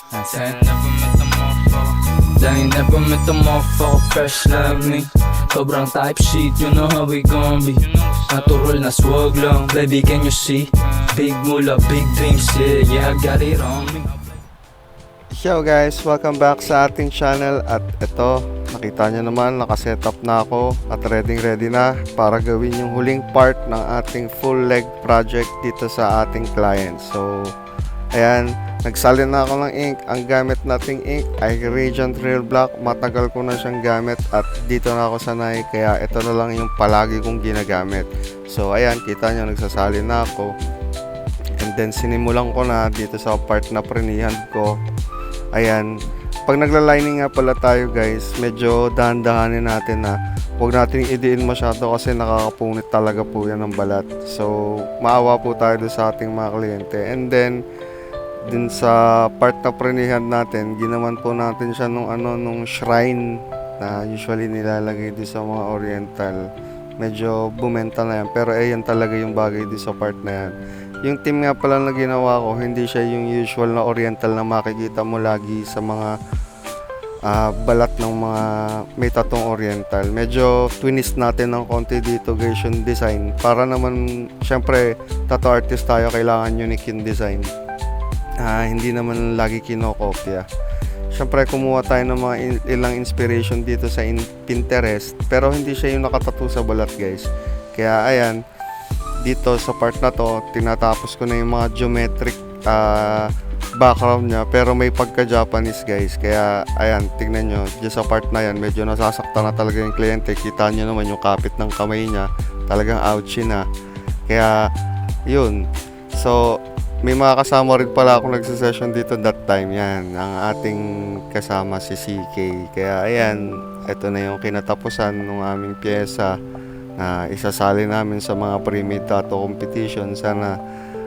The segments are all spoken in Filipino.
I said never met a motherfucker. They ain't never met a motherfucker fresh like me. Sobrang type shit, you know how we gon' be. Natural na swag lang, baby can you see? Big mula, big dreams, yeah, I got it on me. Yo guys, welcome back sa ating channel. At ito, nakita nyo naman, nakasetup na ako at ready na para gawin yung huling part ng ating full leg project dito sa ating client. So, ayan, nagsalin na ako ng ink. Ang gamit nating ink ay Radiant Real Black. Matagal ko na siyang gamit at dito na ako sanay, kaya ito na lang yung palagi kong ginagamit. So, ayan, kita nyo, nagsasalin na ako. And then, sinimulan ko na dito sa part na prinihan ko. Ayan, pag nagla-lining nga pala tayo guys, medyo dahan-dahanin natin na huwag natin idiin masyado kasi nakakapunit talaga po yan ng balat. So, maawa po tayo doon sa ating mga kliyente. And then, din sa part na prinihan natin, ginawan po natin siya nung shrine na usually nilalagay doon sa mga oriental. Medyo bumenta na yan, pero ayan talaga yung bagay doon sa part na yan. Yung team nga pala na ginawa ko, hindi siya yung usual na oriental na makikita mo lagi sa mga balat ng mga may tatong oriental. Medyo twist natin ng konti dito guys yung design. Para naman, syempre, tattoo artist tayo, kailangan unique yung design. Hindi naman lagi kinokopya. Syempre, kumuha tayo ng mga ilang inspiration dito sa Pinterest, pero hindi siya yung nakatattoo sa balat guys. Kaya ayan, dito sa part na to, tinatapos ko na yung mga geometric background niya, pero may pagka-Japanese guys. Kaya ayan, tignan nyo, dyan sa part na yan, medyo nasasaktan na talaga yung kliyente. Kita nyo naman yung kapit ng kamay niya, talagang ouchie na. Kaya yun, so may mga kasama rin pala akong nagsisession dito that time. Yan, ang ating kasama si CK. Kaya ayan, ito na yung kinatapusan ng aming pyesa na isasali namin sa mga pre-made tattoo competition. Sana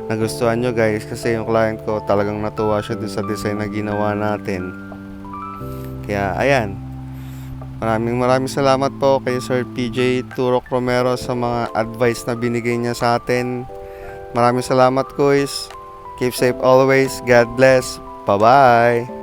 nagustuhan nyo guys, kasi yung client ko talagang natuwa siya doon sa design na ginawa natin. Kaya ayan, maraming salamat po kay Sir PJ Turok Romero sa mga advice na binigay niya sa atin. Maraming salamat guys. Keep safe always. God bless. Bye bye.